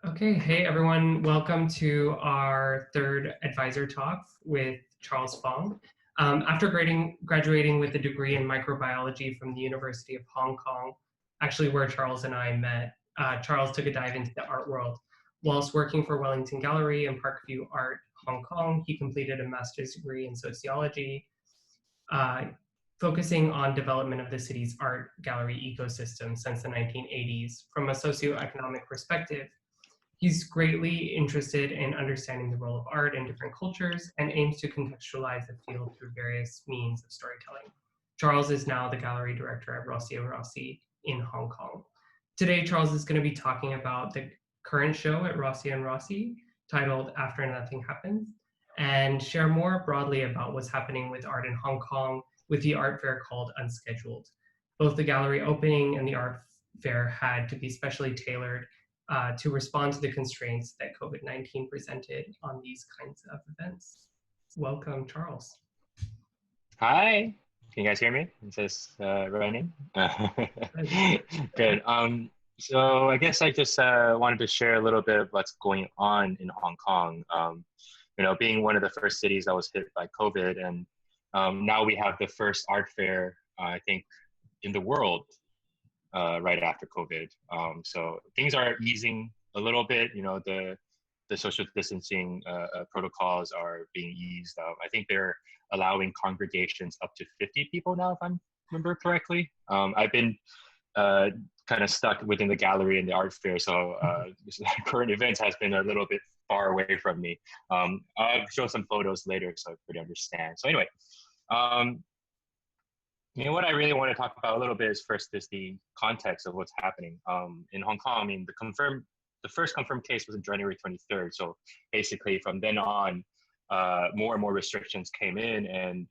Okay, hey everyone, welcome to our third advisor talk with Charles Fong. After graduating with a degree in microbiology from the University of Hong Kong, actually where Charles and I met, Charles took a dive into the art world. Whilst working for Wellington Gallery and Parkview Art Hong Kong, he completed a master's degree in sociology, uh, focusing on development of the city's art gallery ecosystem since the 1980s. From a socioeconomic perspective, he's greatly interested in understanding the role of art in different cultures and aims to contextualize the field through various means of storytelling. Charles is now the gallery director at Rossi and Rossi in Hong Kong. Today, Charles is going to be talking about the current show at Rossi and Rossi titled After Nothing Happens and share more broadly about what's happening with art in Hong Kong with the art fair called Unscheduled. Both the gallery opening and the art fair had to be specially tailored to respond to the constraints that COVID-19 presented on these kinds of events. Welcome, Charles. Hi, can you guys hear me? Is this running? Good. So I guess I just wanted to share a little bit of what's going on in Hong Kong. Being one of the first cities that was hit by COVID, and now we have the first art fair, I think, in the world right after COVID. So things are easing a little bit. The social distancing protocols are being eased. I think they're allowing congregations up to 50 people now, if I remember correctly. I've been kind of stuck within the gallery and the art fair, so current events has been a little bit far away from me. I'll show some photos later so everybody understand. So anyway, what I really want to talk about a little bit is the context of what's happening in Hong Kong. I mean, the first confirmed case was on January 23rd. So basically from then on, more and more restrictions came in, and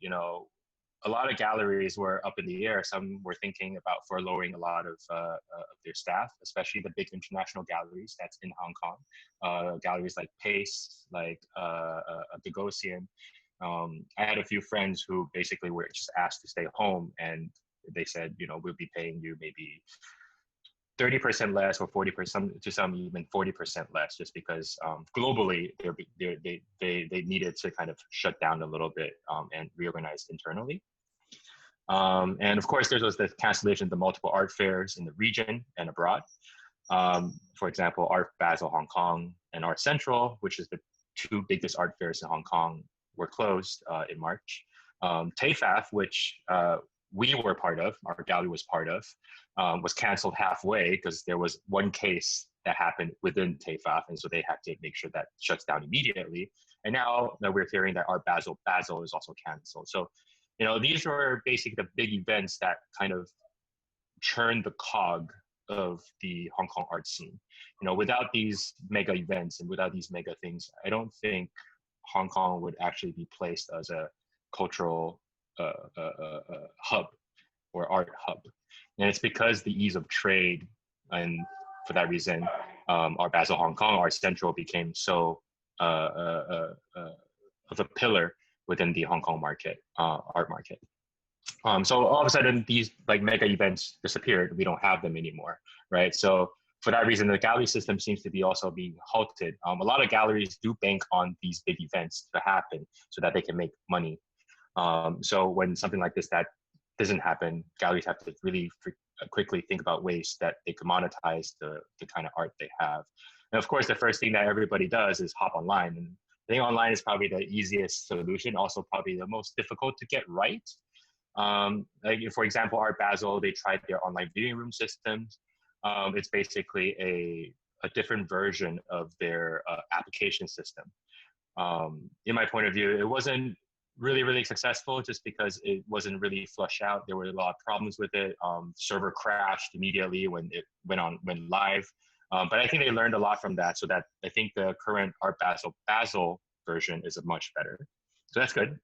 a lot of galleries were up in the air. Some were thinking about furloughing a lot of their staff, especially the big international galleries that's in Hong Kong. Galleries like Pace, like Gagosian. I had a few friends who basically were just asked to stay home, and they said, we'll be paying you maybe 30% less, or 40%, to some even 40% less, just because globally they needed to kind of shut down a little bit and reorganize internally. And of course, there was the cancellation of the multiple art fairs in the region and abroad. For example, Art Basel Hong Kong and Art Central, which is the two biggest art fairs in Hong Kong, were closed in March. TAFAF, which we were part of, our gallery was part of, was canceled halfway because there was one case that happened within TAFAF, and so they had to make sure that shuts down immediately. And now that we're hearing that Art Basel is also canceled. So, these were basically the big events that kind of churned the cog of the Hong Kong art scene. Without these mega events and without these mega things, I don't think Hong Kong would actually be placed as a cultural hub or art hub. And it's because the ease of trade, and for that reason, Art Basel Hong Kong, Art Central became so of a pillar within the Hong Kong market, art market. So all of a sudden, these like mega events disappeared. We don't have them anymore, right? So for that reason, the gallery system seems to be also being halted. A lot of galleries do bank on these big events to happen so that they can make money. So when something like this that doesn't happen, galleries have to really quickly think about ways that they can monetize the kind of art they have. And of course, the first thing that everybody does is hop online. And I think online is probably the easiest solution, also probably the most difficult to get right. Like for example, Art Basel, they tried their online viewing room systems. It's basically a different version of their application system. In my point of view, it wasn't really successful just because it wasn't really flushed out. There were a lot of problems with it. Server crashed immediately when it went live. But I think they learned a lot from that, so that I think the current Art Basel version is much better. So that's good.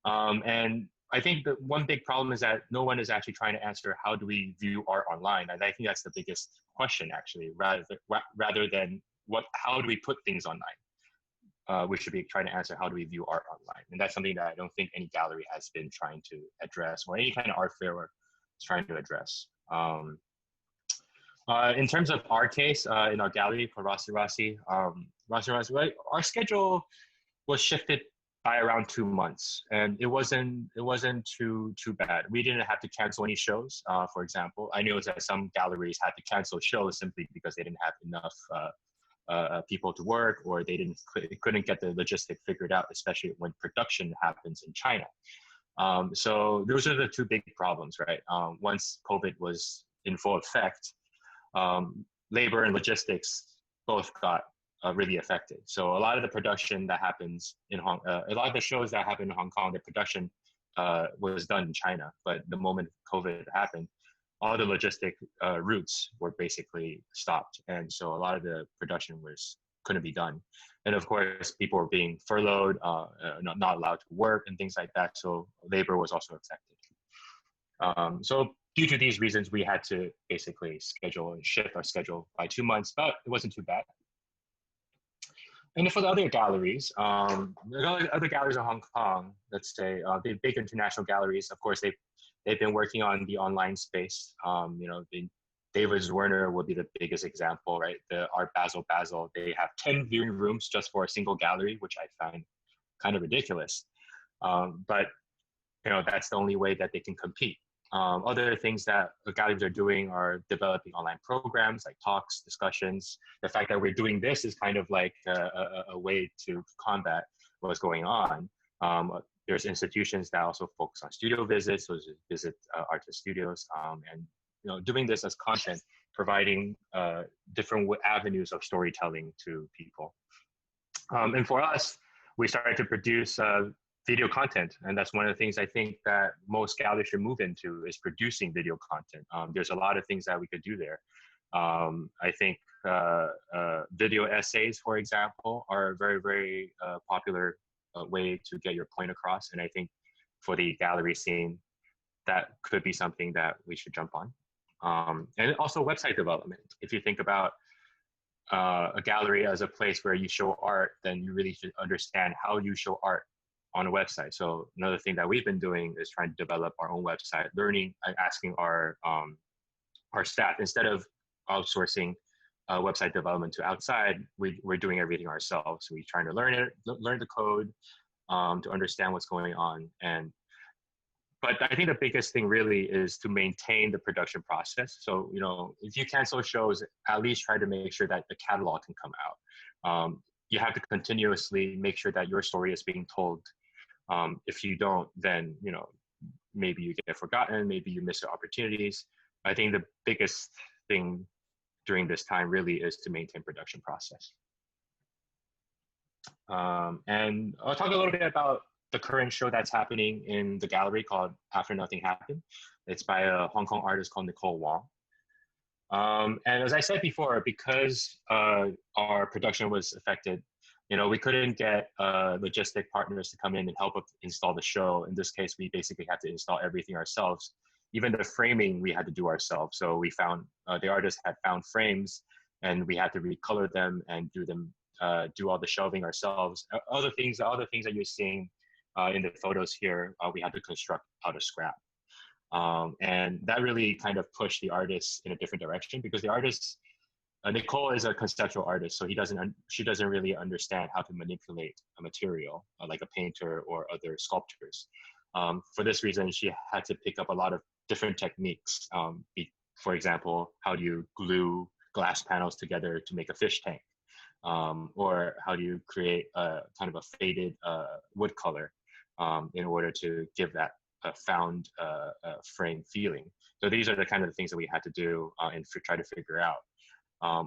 And I think the one big problem is that no one is actually trying to answer how do we view art online. And I think that's the biggest question, actually, rather than how do we put things online. We should be trying to answer how do we view art online. And that's something that I don't think any gallery has been trying to address, or any kind of art fair is trying to address. In terms of our case, in our gallery for Rossi Rossi, right, our schedule was shifted by around 2 months, and it wasn't too bad. We didn't have to cancel any shows. For example, I know that some galleries had to cancel shows simply because they didn't have enough people to work, or they couldn't get the logistic figured out, especially when production happens in China. So those are the two big problems, right? Once COVID was in full effect, labor and logistics both got really affected. So a lot of the production that happens in a lot of the shows that happen in Hong Kong, the production was done in China. But the moment COVID happened, all the logistic routes were basically stopped, and so a lot of the production couldn't be done. And of course, people were being furloughed, not allowed to work, and things like that. So labor was also affected. So due to these reasons, we had to basically shift our schedule by 2 months, but it wasn't too bad. And for the other galleries, other galleries in Hong Kong, let's say the big international galleries, of course, they've been working on the online space. David's Werner would be the biggest example, right? The Art Basel, they have 10 viewing rooms just for a single gallery, which I find kind of ridiculous. But that's the only way that they can compete. Other things that the galleries are doing are developing online programs like talks, discussions. The fact that we're doing this is kind of like a way to combat what's going on. There's institutions that also focus on studio visits, so visit artist studios, and doing this as content, providing different avenues of storytelling to people. And for us, we started to produce video content, and that's one of the things I think that most galleries should move into, is producing video content. There's a lot of things that we could do there. I think video essays, for example, are a very, very popular way to get your point across, and I think for the gallery scene, that could be something that we should jump on. And also website development. If you think about a gallery as a place where you show art, then you really should understand how you show art on a website. So another thing that we've been doing is trying to develop our own website, learning and asking our staff, instead of outsourcing website development to outside, we're doing everything ourselves. We're trying to learn the code, to understand what's going on. But I think the biggest thing really is to maintain the production process. So, if you cancel shows, at least try to make sure that the catalog can come out. You have to continuously make sure that your story is being told. If you don't, then, maybe you get forgotten, maybe you miss the opportunities. I think the biggest thing during this time really is to maintain production process. And I'll talk a little bit about the current show that's happening in the gallery called After Nothing Happened. It's by a Hong Kong artist called Nicole Wong. And as I said before, because our production was affected, we couldn't get logistic partners to come in and help us install the show. In this case, we basically had to install everything ourselves. Even the framing we had to do ourselves. So we found, the artist had found frames, and we had to recolor them and do all the shelving ourselves. Other things that you're seeing in the photos here, we had to construct out of scrap. And that really kind of pushed the artist in a different direction, because the artist, Nicole, is a conceptual artist, so she doesn't really understand how to manipulate a material like a painter or other sculptors. For this reason, she had to pick up a lot of different techniques. For example, how do you glue glass panels together to make a fish tank? Or how do you create a kind of a faded wood color in order to give that found frame feeling. So these are the kind of things that we had to do and try to figure out.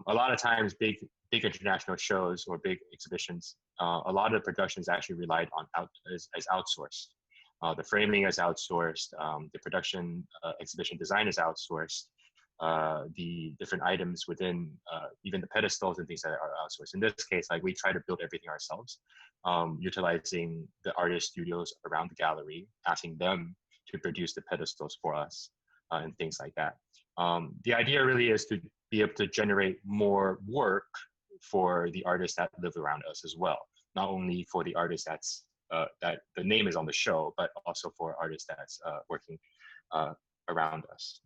A lot of times, big international shows or big exhibitions, a lot of the productions actually relied on as outsourced. The framing is outsourced. The production exhibition design is outsourced. The different items within even the pedestals and things that are outsourced. In this case, we try to build everything ourselves, utilizing the artist studios around the gallery, asking them to produce the pedestals for us and things like that. The idea really is to be able to generate more work for the artists that live around us as well. Not only for the artists that the name is on the show, but also for artists that's working around us.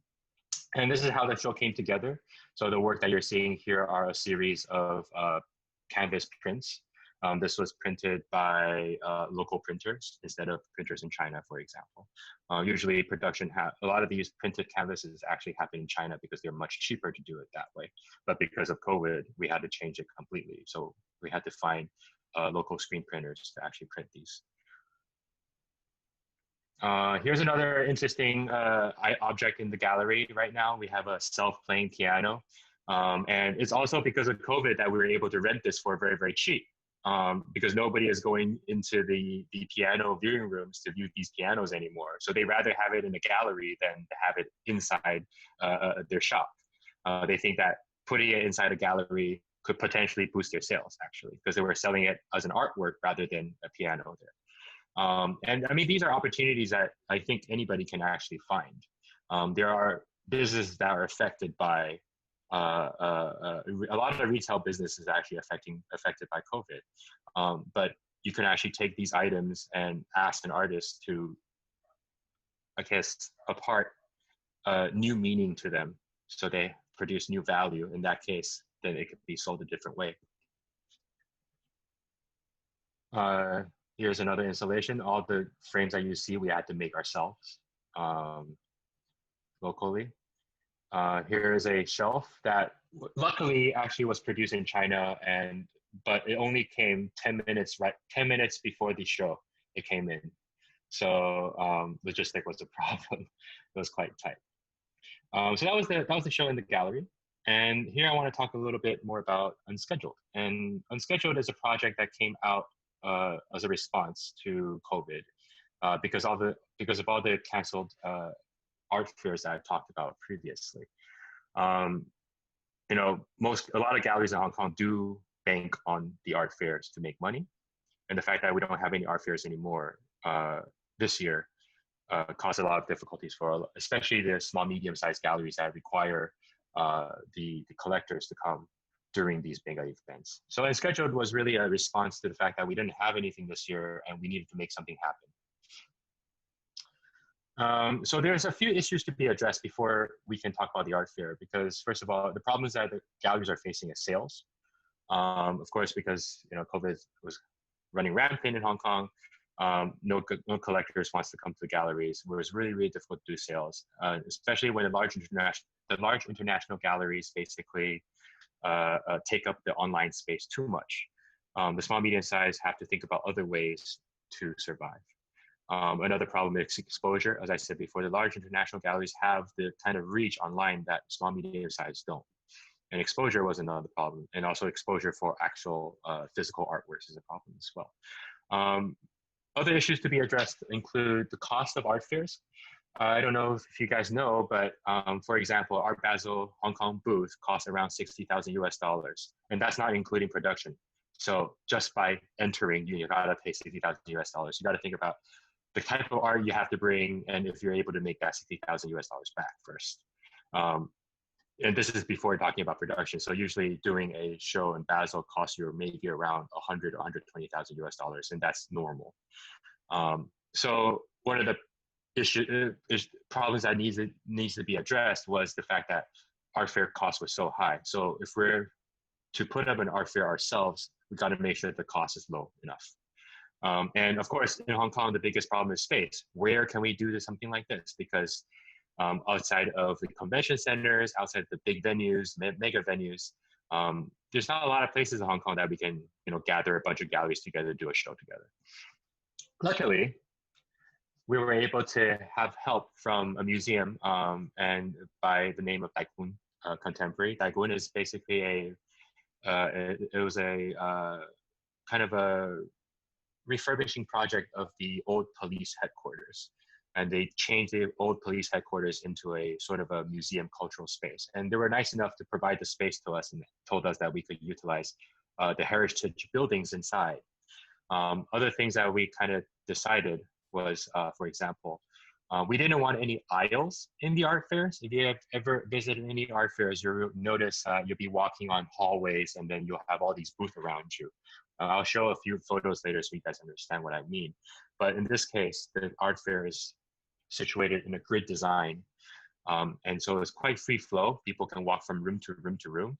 And this is how the show came together. So the work that you're seeing here are a series of canvas prints. This was printed by local printers instead of printers in China, for example. Usually production, a lot of these printed canvases actually happen in China because they're much cheaper to do it that way. But because of COVID, we had to change it completely. So we had to find local screen printers to actually print these. Here's another interesting object in the gallery right now. We have a self-playing piano. And it's also because of COVID that we were able to rent this for very, very cheap. Because nobody is going into the piano viewing rooms to view these pianos anymore. So they rather have it in a gallery than to have it inside their shop. They think that putting it inside a gallery could potentially boost their sales, actually, because they were selling it as an artwork rather than a piano there. And I mean, these are opportunities that I think anybody can actually find. There are businesses that are affected by a lot of retail business is actually affected by COVID. But you can actually take these items and ask an artist to, I guess, impart new meaning to them, so they produce new value. In that case, then it could be sold a different way. Here's another installation. All the frames that you see, we had to make ourselves locally. Here is a shelf that luckily actually was produced in China, but it only came 10 minutes before the show. It came in, so logistic was a problem. It was quite tight. So that was the show in the gallery. And here I want to talk a little bit more about Unscheduled. And Unscheduled is a project that came out as a response to COVID, because of all the canceled art fairs that I talked about previously. You know, a lot of galleries in Hong Kong do bank on the art fairs to make money, and the fact that we don't have any art fairs anymore this year caused a lot of difficulties for especially the small, medium-sized galleries that require the collectors to come during these big events. So Unscheduled was really a response to the fact that we didn't have anything this year and we needed to make something happen. So there's a few issues to be addressed before we can talk about the art fair, because first of all, the problems that the galleries are facing is sales. Of course, because COVID was running rampant in Hong Kong, no collectors wants to come to the galleries. It was really, really difficult to do sales, especially when the large international galleries basically take up the online space too much. The small, medium size have to think about other ways to survive. Another problem is exposure. As I said before, the large international galleries have the kind of reach online that small, medium size don't. And exposure was another problem. And also exposure for actual physical artworks is a problem as well. Other issues to be addressed include the cost of art fairs. I don't know if you guys know, but for example, Art Basel Hong Kong booth costs around $60,000, and that's not including production. So just by entering, you gotta pay $60,000. You gotta think about the type of art you have to bring, and if you're able to make that $60,000 back first. And this is before talking about production. So usually doing a show in Basel costs you maybe around $100,000 or $120,000, and that's normal. So one of the problems that needs to be addressed was the fact that art fair cost was so high. So if we're to put up an art fair ourselves, we got to make sure that the cost is low enough. And of course, in Hong Kong, the biggest problem is space. Where can we do something like this? Because outside of the convention centers, outside the big venues, mega venues, there's not a lot of places in Hong Kong that we can, gather a bunch of galleries together to do a show together. Luckily, we were able to have help from a museum and by the name of Daikun Contemporary. Daikun is basically it was a kind of a refurbishing project of the old police headquarters. And they changed the old police headquarters into a sort of a museum cultural space. And they were nice enough to provide the space to us and told us that we could utilize the heritage buildings inside. Other things that we kind of decided was, for example, we didn't want any aisles in the art fairs. If you have ever visited any art fairs, you'll notice you'll be walking on hallways and then you'll have all these booths around you. I'll show a few photos later so you guys understand what I mean. But in this case, the art fair is situated in a grid design. And so it's quite free flow. People can walk from room to room to room.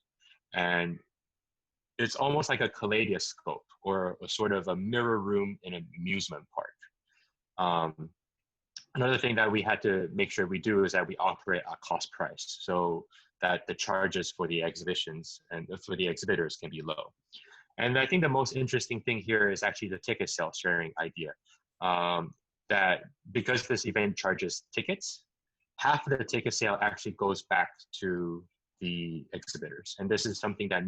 And it's almost like a kaleidoscope or a sort of a mirror room in an amusement park. Another thing that we had to make sure we do is that we operate at cost price so that the charges for the exhibitions and for the exhibitors can be low. And I think the most interesting thing here is actually the ticket sale sharing idea. That because this event charges tickets, half of the ticket sale actually goes back to the exhibitors. And this is something that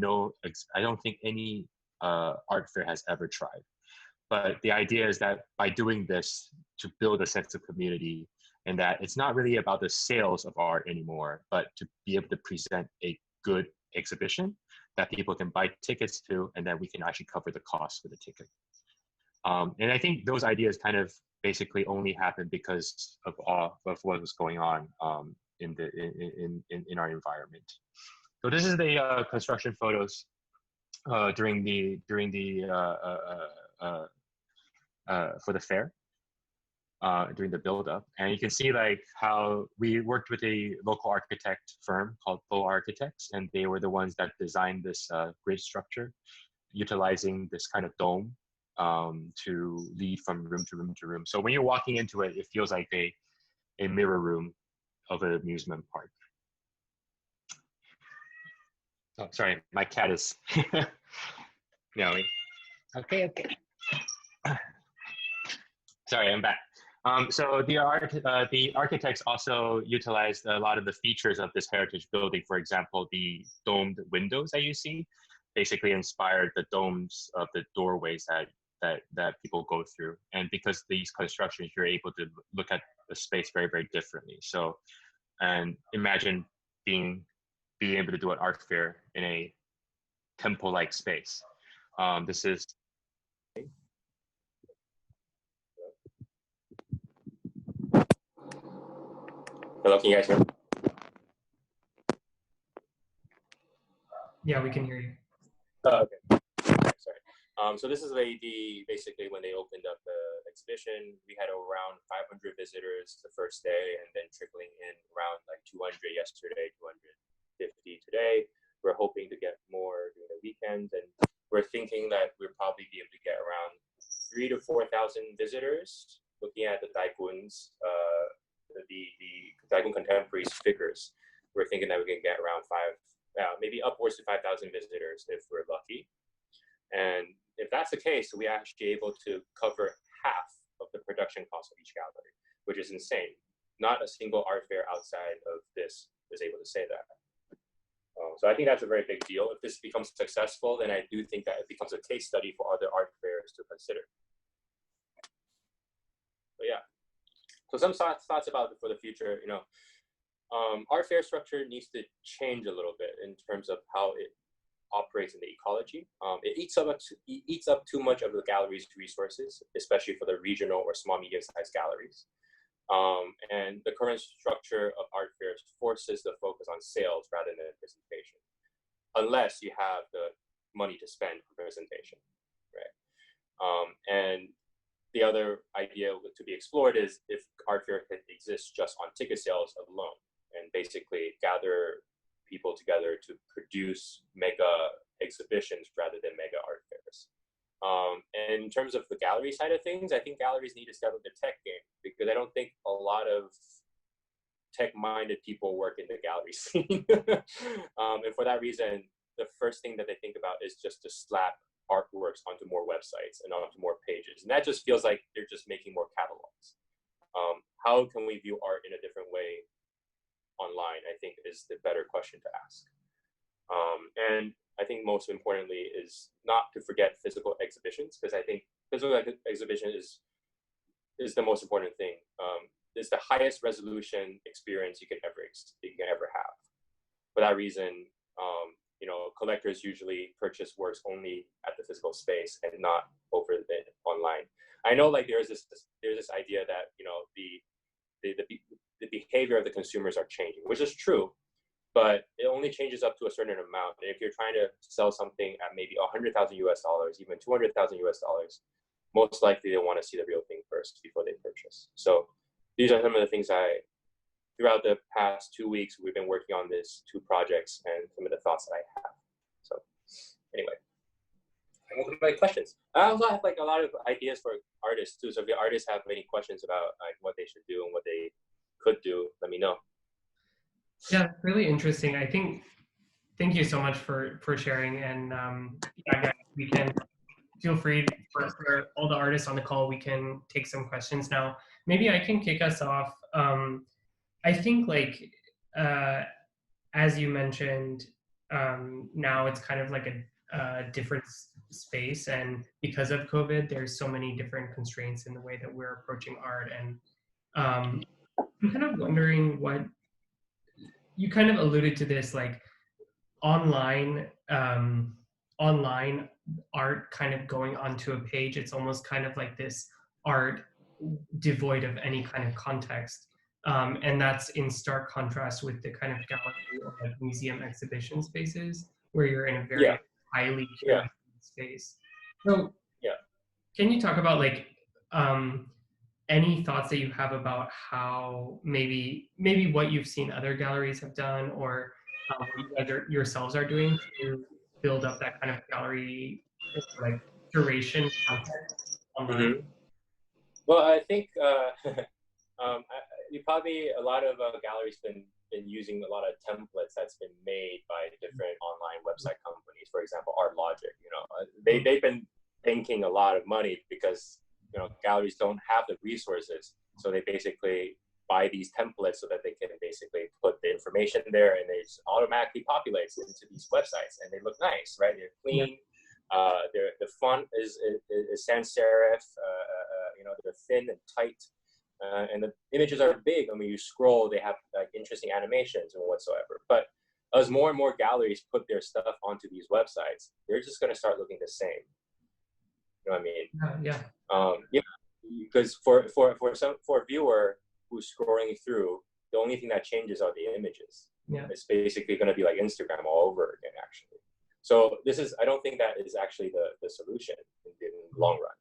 I don't think any art fair has ever tried. But the idea is that by doing this to build a sense of community, and that it's not really about the sales of art anymore, but to be able to present a good exhibition that people can buy tickets to, and that we can actually cover the cost for the ticket. And I think those ideas kind of basically only happened because of what was going on in our environment. So this is the construction photos during the for the fair during the build-up, and you can see like how we worked with a local architect firm called Fong Architects, and they were the ones that designed this grid structure, utilizing this kind of dome to lead from room to room to room. So when you're walking into it, it feels like a mirror room of an amusement park. Oh, sorry, my cat is meowing. Okay. Sorry, I'm back. So the architects also utilized a lot of the features of this heritage building. For example, the domed windows that you see basically inspired the domes of the doorways that people go through. And because these constructions, you're able to look at the space very, very differently. So, and imagine being able to do an art fair in a temple-like space. This is. Hello, can you guys hear me? Yeah, we can hear you. Okay. Sorry. So this is basically when they opened up the exhibition, we had around 500 visitors the first day, and then trickling in around like 200 yesterday, 250 today. We're hoping to get more during the weekend, and we're thinking that we'll probably be able to get around 3,000 to 4,000 visitors. Looking at the Daiguns, the Daigun Contemporaries figures, we're thinking that we can get around maybe upwards to 5,000 visitors if we're lucky. And if that's the case, we're actually able to cover half of the production cost of each gallery, which is insane. Not a single art fair outside of this is able to say that. So I think that's a very big deal. If this becomes successful, then I do think that it becomes a case study for other art fairs to consider. But yeah. So some thoughts about it for the future, art fair structure needs to change a little bit in terms of how it operates in the ecology. It eats up too much of the gallery's resources, especially for the regional or small medium-sized galleries. And the current structure of art fairs forces the focus on sales rather than presentation, unless you have the money to spend for presentation, right? And the other idea to be explored is if art fair could exist just on ticket sales alone, and basically gather people together to produce mega exhibitions rather than mega art fairs. And in terms of the gallery side of things, I think galleries need to step up the tech game, because I don't think a lot of tech-minded people work in the gallery scene. And for that reason, the first thing that they think about is just to slap artworks onto more websites and onto more pages. And that just feels like they're just making more catalogs. How can we view art in a different way online, I think, is the better question to ask. And I think most importantly is not to forget physical exhibitions, because I think physical exhibition is the most important thing. It's the highest resolution experience you can ever have. For that reason, collectors usually purchase works only at the physical space and not over the online. I know, like, there's this idea that the behavior of the consumers are changing, which is true, but it only changes up to a certain amount. And if you're trying to sell something at maybe $100,000 US, even $200,000 US, most likely they want to see the real thing first before they purchase. So these are some of the things I throughout the past 2 weeks, we've been working on these two projects and some of the thoughts that I have. So anyway, I have my questions. I also have like a lot of ideas for artists too. So if the artists have any questions about like what they should do and what they could do, let me know. Yeah, really interesting. I think, thank you so much for sharing. And yeah, guys, we can feel free for all the artists on the call, we can take some questions now. Maybe I can kick us off. I think like, as you mentioned, now it's kind of like a different space, and because of COVID, there's so many different constraints in the way that we're approaching art. And I'm kind of wondering what, you kind of alluded to this, like online, online art kind of going onto a page. It's almost kind of like this art devoid of any kind of context. And that's in stark contrast with the kind of gallery or like museum exhibition spaces where you're in a very highly curated space. So can you talk about like any thoughts that you have about how maybe what you've seen other galleries have done, or what you guys yourselves are doing to build up that kind of gallery like curation content online? Mm-hmm. Well, I think you probably a lot of galleries been using a lot of templates that's been made by different online website companies. For example, Art Logic. You know, they've been thinking a lot of money because galleries don't have the resources, so they basically buy these templates so that they can basically put the information there, and it automatically populates into these websites, and they look nice, right? They're clean. The font is sans serif. They're thin and tight, and the images are big. I mean, you scroll, they have like interesting animations and whatsoever. But as more and more galleries put their stuff onto these websites, they're just going to start looking the same. You know what I mean? Yeah. Because for a viewer who's scrolling through, the only thing that changes are the images. Yeah. It's basically going to be like Instagram all over again, actually. So I don't think that is actually the solution in the long run.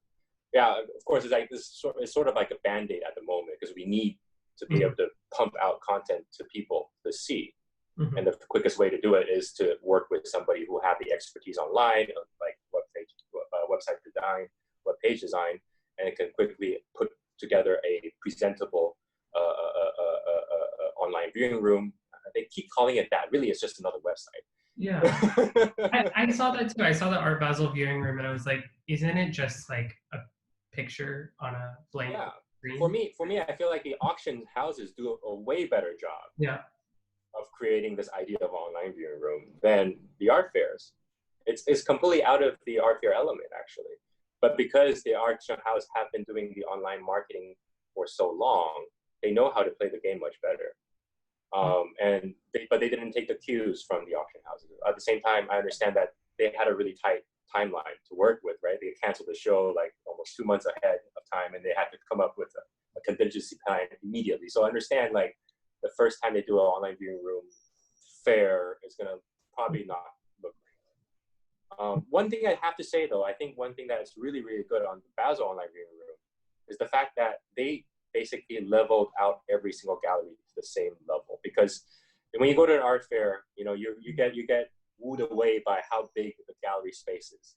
Yeah, of course, it's sort of like a Band-Aid at the moment, because we need to be able to pump out content to people to see. Mm-hmm. And the quickest way to do it is to work with somebody who have the expertise online, like website design, web page design, and it can quickly put together a presentable online viewing room. They keep calling it that. Really, it's just another website. Yeah, I saw that too. I saw the Art Basel viewing room, and I was like, isn't it just like a picture on a blank screen? For me, I feel like the auction houses do a way better job of creating this idea of online viewing room than the art fairs. It's completely out of the art fair element, actually. But because the auction house have been doing the online marketing for so long, they know how to play the game much better. But they didn't take the cues from the auction houses. At the same time, I understand that they had a really tight timeline to work with, right? They canceled the show like almost 2 months ahead of time, and they had to come up with a contingency plan immediately. So I understand, like, the first time they do an online viewing room fair is going to probably not look great. One thing I have to say, though, I think one thing that's really, really good on the Basel online viewing room is the fact that they basically leveled out every single gallery to the same level. Because when you go to an art fair, you get wooed away by how big the gallery space is.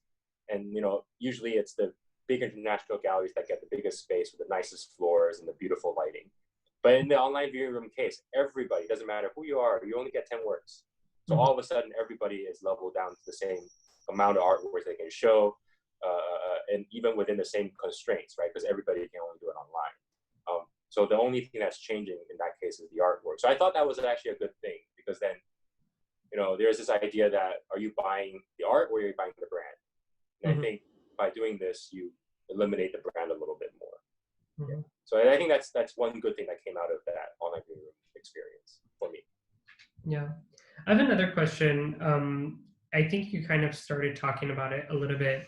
And, usually it's the big international galleries that get the biggest space with the nicest floors and the beautiful lighting. But in the online viewing room case, everybody, doesn't matter who you are, you only get 10 works. So all of a sudden, everybody is leveled down to the same amount of artwork they can show, and even within the same constraints, right? Because everybody can only do it online. So the only thing that's changing in that case is the artwork. So I thought that was actually a good thing, because then, there's this idea that, are you buying the art or are you buying the brand? And I think by doing this, you eliminate the brand a little bit more. Yeah. So I think that's one good thing that came out of that online viewing room experience for me. Yeah. I have another question. I think you kind of started talking about it a little bit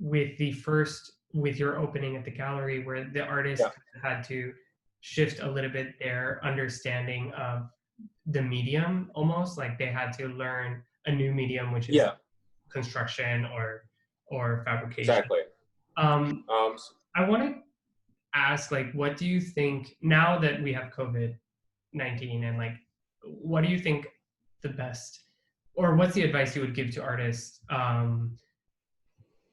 with your opening at the gallery, where the artist had to shift a little bit their understanding of the medium, almost like they had to learn a new medium, which is construction or fabrication. Exactly. I want to ask, like, what do you think now that we have COVID-19, and like, what do you think the best, or what's the advice you would give to artists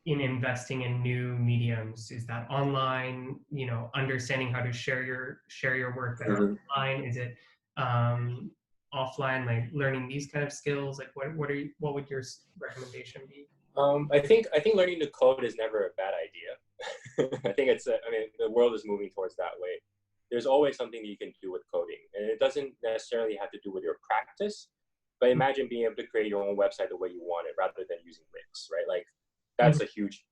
in investing in new mediums? Is that online, you know, understanding how to share your work better online? Is it offline, like learning these kind of skills? Like, what would your recommendation be? I think learning to code is never a bad idea. I think I mean, the world is moving towards that way. There's always something that you can do with coding, and it doesn't necessarily have to do with your practice. But imagine being able to create your own website the way you want it, rather than using links, right? Like, that's a huge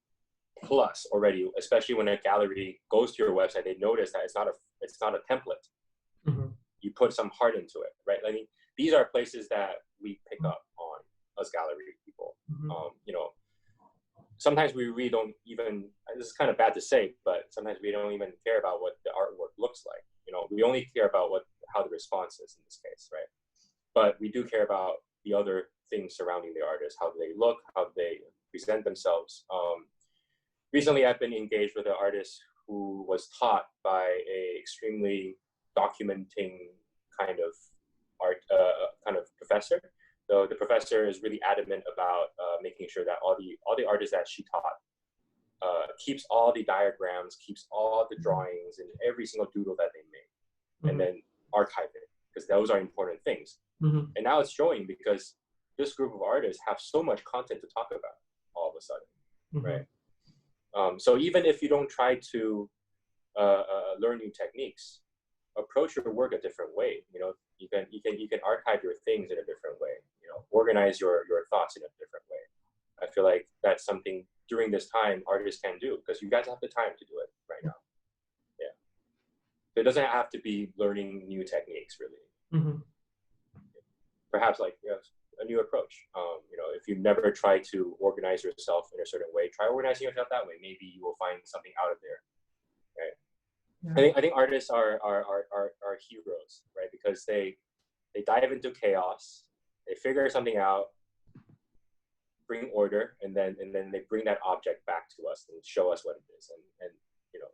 plus already, especially when a gallery goes to your website. They notice that it's not a template. You put some heart into it, right? I mean, these are places that we pick up on as gallery people. You know, sometimes we really don't even, this is kind of bad to say, but sometimes we don't even care about what the artwork looks like. You know, we only care about how the response is in this case, right? But we do care about the other things surrounding the artist, how they look, how they present themselves. Recently, I've been engaged with an artist who was taught by a extremely documenting kind of art kind of professor. So the professor is really adamant about making sure that all the artists that she taught keeps all the diagrams, keeps all the drawings, and every single doodle that they made, and then archive it, because those are important things. And now it's showing, because this group of artists have so much content to talk about all of a sudden, right? So even if you don't try to learn new techniques, approach your work a different way. You know, you can archive your things in a different way. You know, organize your thoughts in a different way. I feel like that's something during this time artists can do, because you guys have the time to do it right now. Yeah, it doesn't have to be learning new techniques, really. Perhaps, like, you know, a new approach. You know, if you've never tried to organize yourself in a certain way, try organizing yourself that way. Maybe you will find something out of there, right? I think artists are heroes, right? Because they dive into chaos, they figure something out, bring order, and then they bring that object back to us and show us what it is, and you know,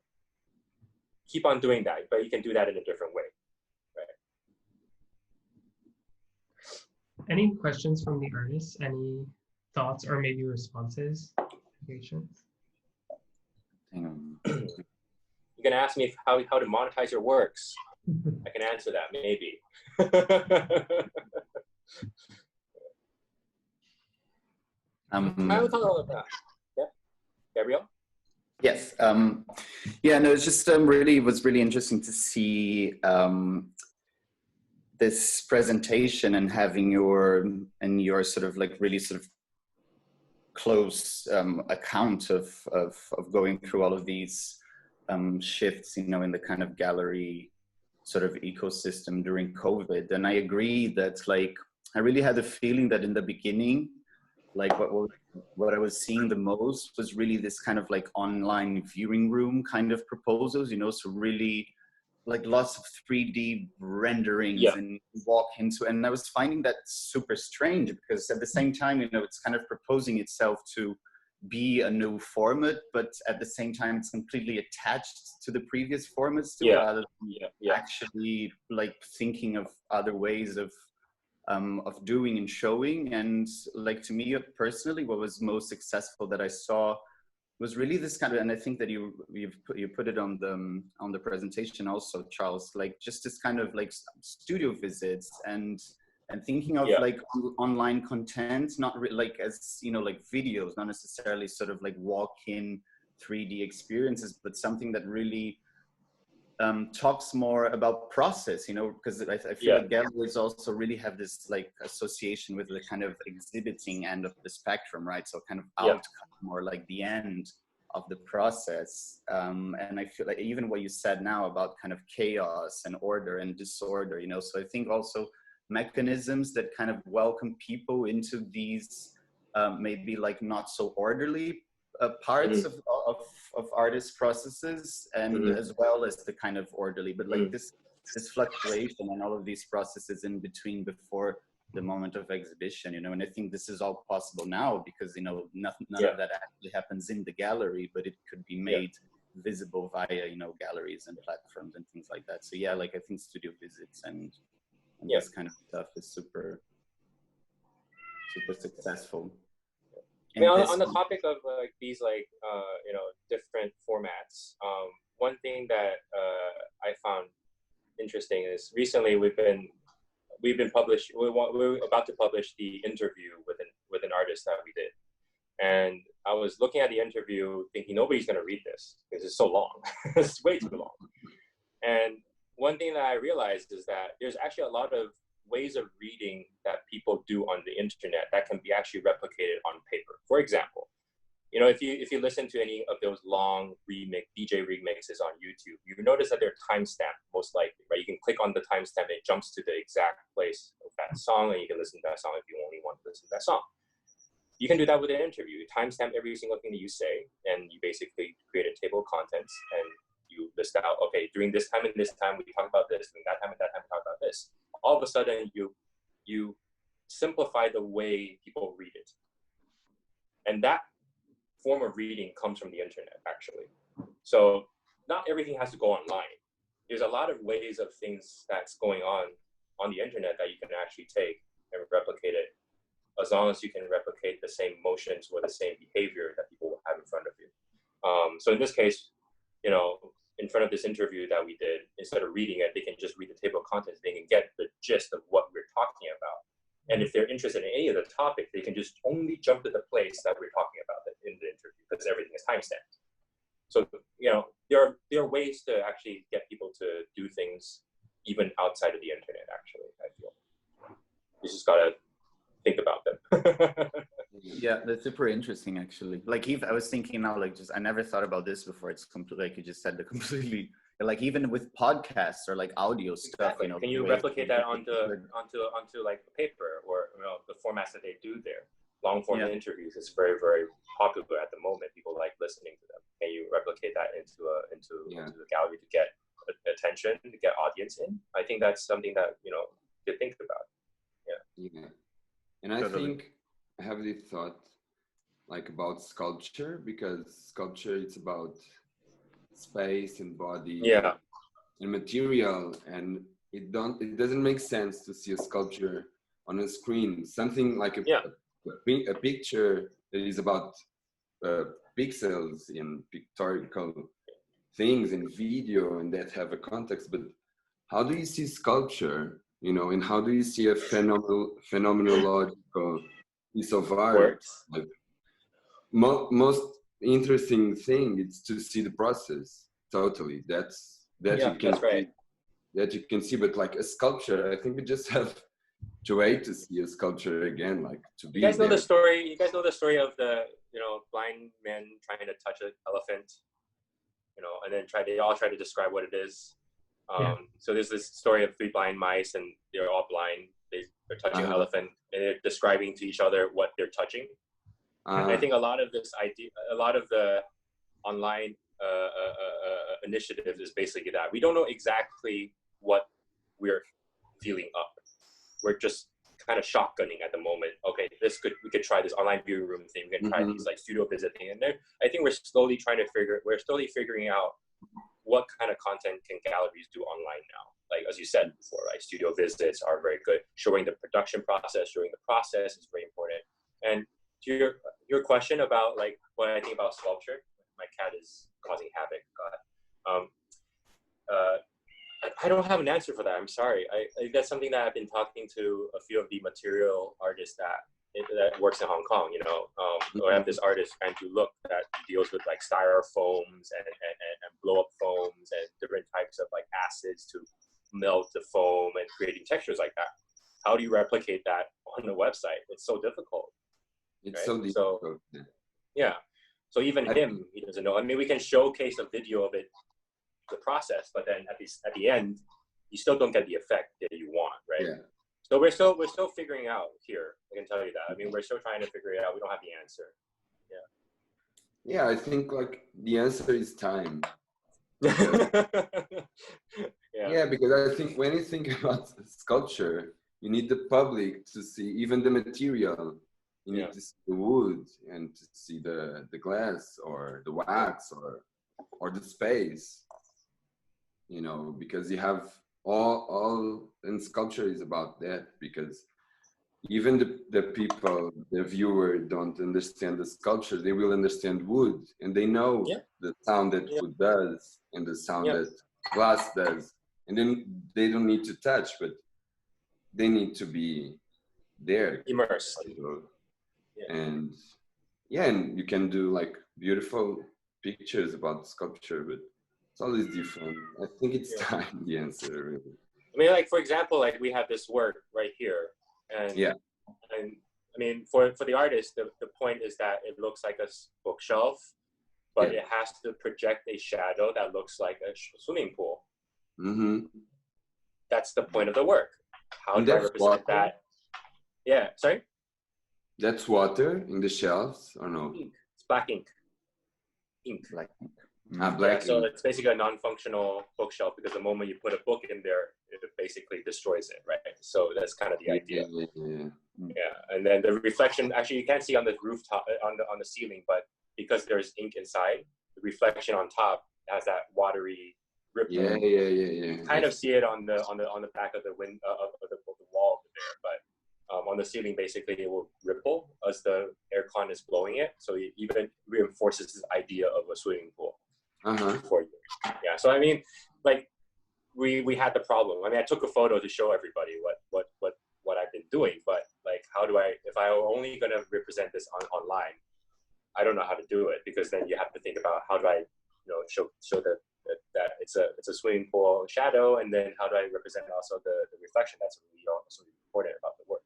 keep on doing that. But you can do that in a different way. Any questions from the artists? Any thoughts or maybe responses? You can ask me how to monetize your works. I can answer that, maybe. I will talk about that. Yeah, Gabriel? Yes. Yeah, no, it's just it was really interesting to see this presentation and having your sort of like really sort of close account of going through all of these shifts, you know, in the kind of gallery sort of ecosystem during COVID. And I agree that, like, I really had the feeling that in the beginning, like what I was seeing the most was really this kind of like online viewing room kind of proposals, you know, so really like lots of 3D renderings and walk into, and I was finding that super strange, because at the same time, you know, it's kind of proposing itself to be a new format, but at the same time, it's completely attached to the previous formats too, rather than actually like thinking of other ways of doing and showing. And like, to me personally, what was most successful that I saw was really this kind of, and I think that you put it on the presentation also, Charles, like just this kind of like studio visits and thinking of like online content, not like as, you know, like videos, not necessarily sort of like walk-in 3D experiences, but something that really talks more about process, you know, because I feel like galleries also really have this like association with the kind of exhibiting end of the spectrum, right? So kind of outcome, or like the end of the process. And I feel like even what you said now about kind of chaos and order and disorder, you know, so I think also mechanisms that kind of welcome people into these maybe like not so orderly parts of artist processes, and as well as the kind of orderly, but like this fluctuation and all of these processes in between before the moment of exhibition, you know. And I think this is all possible now because, you know, none of that actually happens in the gallery, but it could be made visible via, you know, galleries and platforms and things like that. So yeah, like I think studio visits and this kind of stuff is super successful. I mean, on the topic of like these like you know, different formats, one thing that I found interesting is recently we're about to publish the interview with an artist that we did, and I was looking at the interview thinking nobody's going to read this because it's so long. It's way too long. And one thing that I realized is that there's actually a lot of ways of reading that people do on the internet that can be actually replicated on paper. For example, you know, if you listen to any of those long DJ remixes on YouTube, you notice that they're timestamped most likely, right? You can click on the timestamp, it jumps to the exact place of that song, and you can listen to that song if you only want to listen to that song. You can do that with an interview. You timestamp every single thing that you say, and you basically create a table of contents, and you list out, okay, during this time and this time, we talk about this, during that time and that time, we talk about this. All of a sudden, you simplify the way people read it. And that form of reading comes from the internet, actually. So not everything has to go online. There's a lot of ways of things that's going on the internet that you can actually take and replicate it, as long as you can replicate the same motions or the same behavior that people will have in front of you. So in this case, you know, in front of this interview that we did, instead of reading it, they can just read the table of contents. They can get the gist of what we're talking about. And if they're interested in any of the topic, they can just only jump to the place that we're talking about in the interview, because everything is timestamped. So, you know, there are ways to actually get people to do things even outside of the internet, actually, I feel. You just gotta think about them. Yeah, that's super interesting, actually. Like, I was thinking now, like, I never thought about this before. It's completely, like you just said, completely, like, even with podcasts or like audio stuff, exactly. you know. Can you replicate that onto like paper, or, you know, the formats that they do there? Long form interviews is very, very popular at the moment. People like listening to them. Can you replicate that into the gallery to get attention, to get audience in? I think that's something that, you know, to think about. Yeah. And I think I have this thought like about sculpture, because sculpture, it's about space and body and material, and it doesn't make sense to see a sculpture on a screen. Something like a picture that is about pixels in pictorial things in video and that have a context. But how do you see sculpture, you know, and how do you see a phenomenological piece of art? Like, most interesting thing is to see the process. Totally, that you can see. But like a sculpture, I think we just have to wait to see a sculpture again, like to be. You guys know the story. You guys know the story of the, you know, blind men trying to touch an elephant, you know, and then they all try to describe what it is. So there's this story of 3 blind mice, and they're all blind. They're touching an elephant, and they're describing to each other what they're touching. And I think a lot of this idea, a lot of the online initiative is basically that we don't know exactly what we're feeling up. We're just kind of shotgunning at the moment. Okay, we could try this online viewing room thing. We can try these like studio visit thing, and I think we're slowly figuring out what kind of content can galleries do online now. Like, as you said before, right? Studio visits are very good. Showing the production process, showing the process is very important. And to your question about like what I think about sculpture, my cat is causing havoc. I don't have an answer for that. I'm sorry. I that's something that I've been talking to a few of the material artists that works in Hong Kong. You know, I have this artist, Andrew Look, that deals with like styrofoams and blow up foams and different types of like acids to melt the foam and creating textures like that. How do you replicate that on the website? It's so difficult. It's so difficult. So even he doesn't know. I mean, we can showcase a video of it, the process, but then at the end, you still don't get the effect that you want, right? Yeah. So we're still figuring out here. I can tell you that. I mean, we're still trying to figure it out. We don't have the answer. Yeah, I think like the answer is time. Yeah, because I think when you think about sculpture, you need the public to see even the material. You need to see the wood and to see the glass or the wax or or the space, you know, because you have all and sculpture is about that, because even the people, the viewer don't understand the sculpture, they will understand wood, and they know the sound that wood does and the sound that glass does, and then they don't need to touch, but they need to be there, immersed. And and you can do like beautiful pictures about sculpture, but it's always different. I think it's time, the answer, really. I mean, like, for example, like we have this work right here, and and I mean, for the artist, the point is that it looks like a bookshelf, but it has to project a shadow that looks like a swimming pool. That's the point of the work. How do I represent that? Yeah, sorry? That's water in the shelves, or no? Ink. It's black ink. Black ink. Black so ink. it's basically a non-functional bookshelf, because the moment you put a book in there, it basically destroys it, right? So that's kind of the idea. And then the reflection, actually you can't see on the rooftop, on the ceiling, but because there's ink inside, the reflection on top has that watery ripple. You kind of see it on the back of the window of the wall over there, but on the ceiling, basically it will ripple as the aircon is blowing it, so it even reinforces this idea of a swimming pool for you. So I mean, like we had the problem. I mean, I took a photo to show everybody what I've been doing, but like, how do I, if I were only going to represent this online, I don't know how to do it, because then you have to think about how do I, you know, show that it's a swimming pool shadow, and then how do I represent also the reflection that's really also important about the work.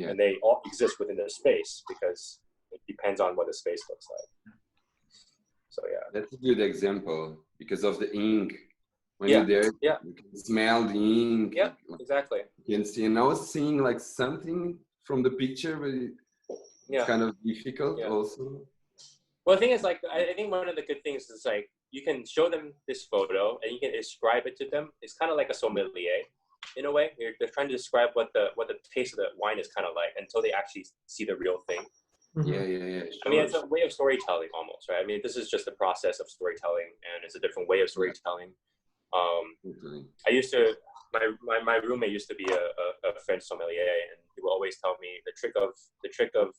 And they all exist within the space, because it depends on what the space looks like. So that's a good example, because of the ink. When you're there, you can smell the ink. Exactly. You can see, and I was seeing like something from the picture, but it's kind of difficult also. Well, the thing is, like, I think one of the good things is, like, you can show them this photo and you can describe it to them. It's kind of like a sommelier in a way. They're trying to describe what the taste of the wine is kind of like until they actually see the real thing. Sure. I mean, it's a way of storytelling almost, right? I mean, this is just a process of storytelling, and it's a different way of storytelling. I used to, my roommate used to be a French sommelier, and he would always tell me the trick of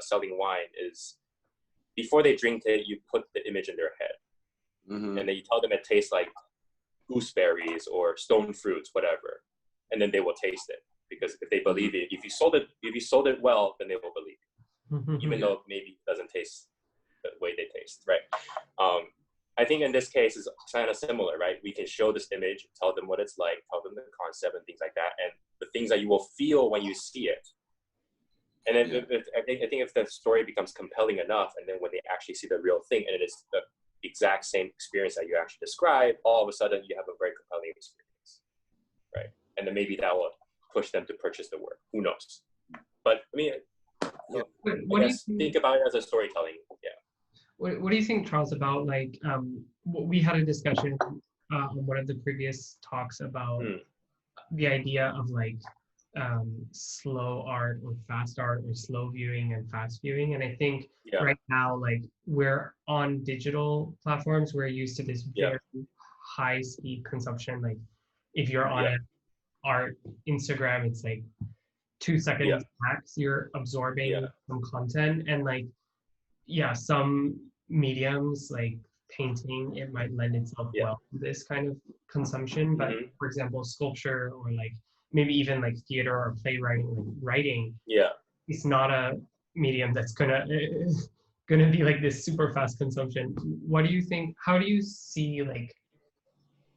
selling wine is, before they drink it, you put the image in their head, and then you tell them it tastes like gooseberries or stone fruits, whatever, and then they will taste it, because if they believe it, if you sold it well, then they will believe it, even though maybe it doesn't taste the way they taste, right? I think in this case is kind of similar, right? We can show this image, tell them what it's like, tell them the concept and things like that, and the things that you will feel when you see it. And then I think if the story becomes compelling enough, and then when they actually see the real thing, and it is the exact same experience that you actually describe, all of a sudden you have a very compelling experience, right? And then maybe that will push them to purchase the work. Who knows? But I mean, what do you think about it as a storytelling? What do you think, Charles, about, like, we had a discussion on one of the previous talks about the idea of, like, slow art or fast art, or slow viewing and fast viewing. And I think right now, like, we're on digital platforms, we're used to this very high speed consumption. Like, if you're on an art Instagram, it's like 2 seconds max, you're absorbing some content. And like, some mediums like painting, it might lend itself well to this kind of consumption. But for example, sculpture, or like maybe even like theater or playwriting, like writing, it's not a medium that's gonna be like this super fast consumption. What do you think? How do you see, like,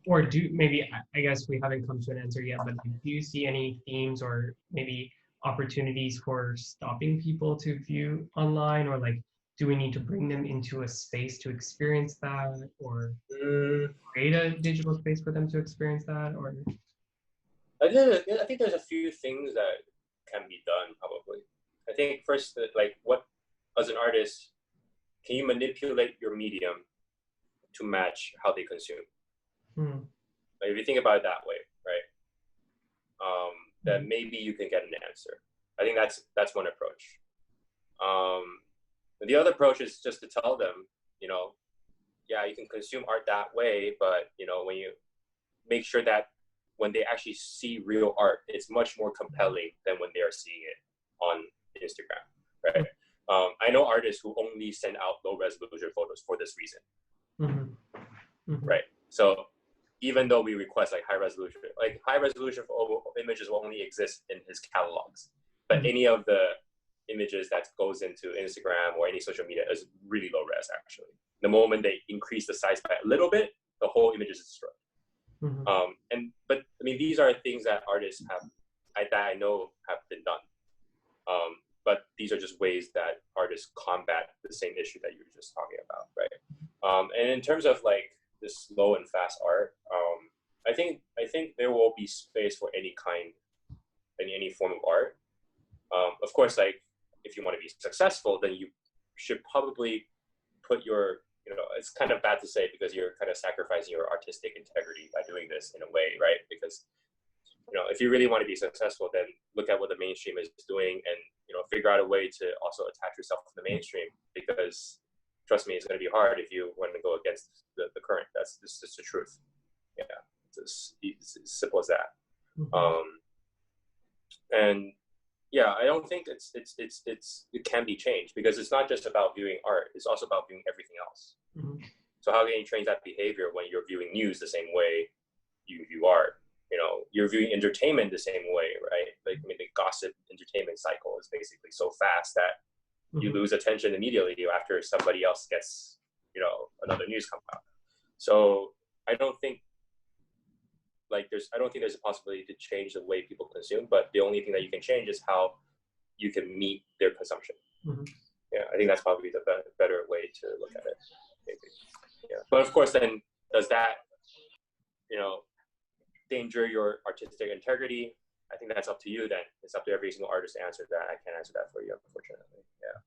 or do, maybe, I guess we haven't come to an answer yet, but do you see any themes or maybe opportunities for stopping people to view online, or like, do we need to bring them into a space to experience that, or create a digital space for them to experience that? Or I think there's a few things that can be done, probably. I think first, like, what, as an artist, can you manipulate your medium to match how they consume? Like, if you think about it that way, right? Then maybe you can get an answer. I think that's one approach. The other approach is just to tell them, you know, yeah, you can consume art that way, but you know, when you make sure that when they actually see real art, it's much more compelling than when they are seeing it on Instagram, right? I know artists who only send out low resolution photos for this reason, right? So even though we request like high resolution images will only exist in his catalogs, but any of the images that goes into Instagram or any social media is really low res actually. The moment they increase the size by a little bit, the whole image is destroyed. But I mean, these are things that artists that I know have been done. But these are just ways that artists combat the same issue that you were just talking about, right? And in terms of like this slow and fast art, I think there will be space for any form of art. Of course, like if you want to be successful, then you should probably put your, you know, it's kind of bad to say because you're kind of sacrificing your artistic integrity by doing this in a way, right? Because, you know, if you really want to be successful, then look at what the mainstream is doing and, you know, figure out a way to also attach yourself to the mainstream, because trust me, it's going to be hard if you want to go against the current. That's just the truth. Yeah, it's as simple as that. And yeah, I don't think it can be changed, because it's not just about viewing art; it's also about viewing everything else. So how can you change that behavior when you're viewing news the same way you view art? You know, you're viewing entertainment the same way, right? Like, I mean, the gossip entertainment cycle is basically so fast that you lose attention immediately after somebody else gets, you know, another news come out. So I don't think there's a possibility to change the way people consume, but the only thing that you can change is how you can meet their consumption. Yeah, I think that's probably the better way to look at it. Maybe. Yeah, but of course, then does that, you know, danger your artistic integrity? I think that's up to you. Then it's up to every single artist to answer that. I can't answer that for you, unfortunately. Yeah,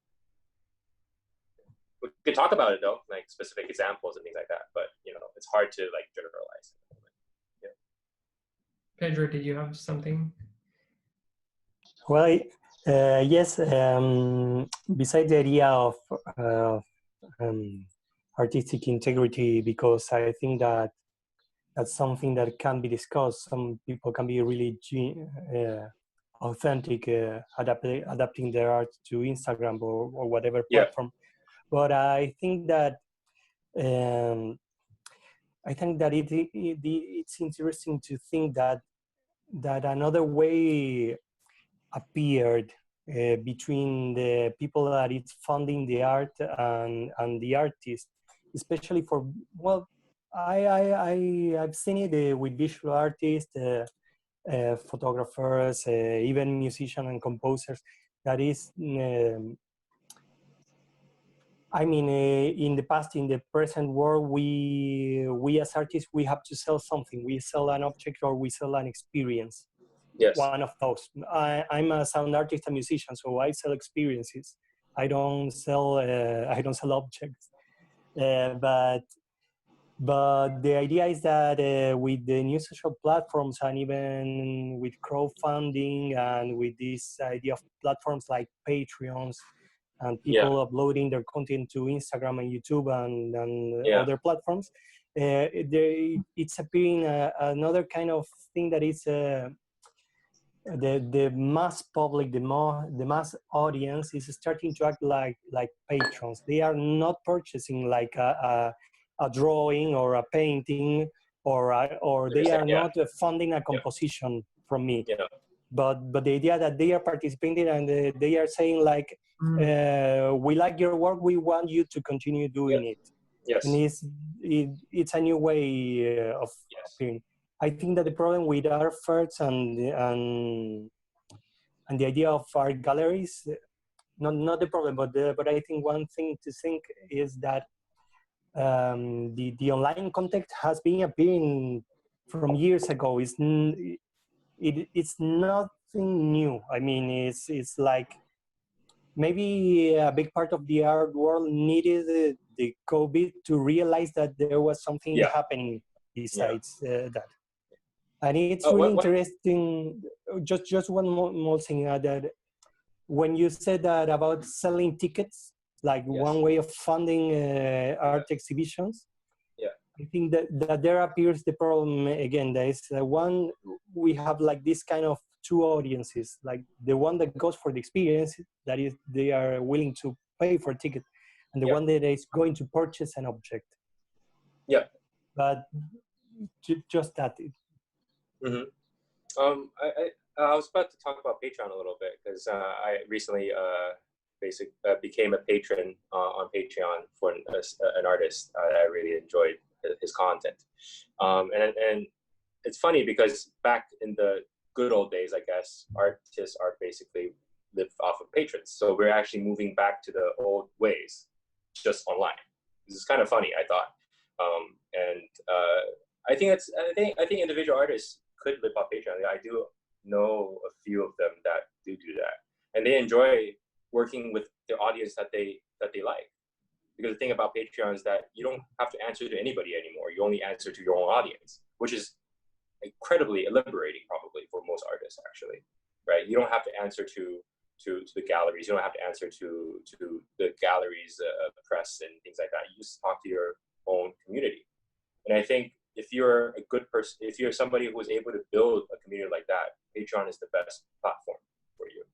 we could talk about it though, like specific examples and things like that. But you know, it's hard to like generalize. Yeah. Pedro, did you have something? Well, yes. Besides the idea of artistic integrity, because I think that that's something that can be discussed. Some people can be really authentic, adapting their art to Instagram or whatever platform. But I think that it's interesting to think that another way appeared between the people that is funding the art and the artist, especially for, well, I've seen it with visual artists, photographers, even musicians and composers. That is, I mean, in the past, in the present world, we as artists, we have to sell something. We sell an object or we sell an experience. Yes. One of those. I'm a sound artist and musician, so I sell experiences. I don't sell objects. But the idea is that with the new social platforms and even with crowdfunding and with this idea of platforms like Patreons and people uploading their content to Instagram and YouTube and other platforms, it's appearing another kind of thing that is the mass public, the mass audience is starting to act like patrons. They are not purchasing like a drawing or a painting or they are not funding a composition from me. But the idea that they are participating and they are saying like, we like your work, we want you to continue doing it. Yes. And it's a new way of appearing. I think that the problem with art fairs and the idea of art galleries, not the problem, but I think one thing to think is that the online content has been appearing from years ago. It's nothing new. I mean, it's like maybe a big part of the art world needed the COVID to realize that there was something happening besides that. And it's really interesting. Just one more thing that when you said that about selling tickets, like one way of funding art exhibitions, I think that there appears the problem again. There is one, we have like this kind of two audiences, like the one that goes for the experience, that is, they are willing to pay for a ticket, and the one that is going to purchase an object. Yeah. But just that. Mm-hmm. I was about to talk about Patreon a little bit because I recently became a patron on Patreon for an artist. I really enjoyed his content, and it's funny because back in the good old days, I guess, artists are basically lived off of patrons. So we're actually moving back to the old ways, just online. This is kind of funny, I thought, and I think individual artists could live off Patreon. I do know a few of them that do that, and they enjoy working with their audience that they like. Because the thing about Patreon is that you don't have to answer to anybody anymore. You only answer to your own audience, which is incredibly liberating, probably for most artists, actually, right? You don't have to answer to the galleries. You don't have to answer to the galleries, press, and things like that. You just talk to your own community. And I think if you're a good person, if you're somebody who is able to build a community like that, Patreon is the best platform for you.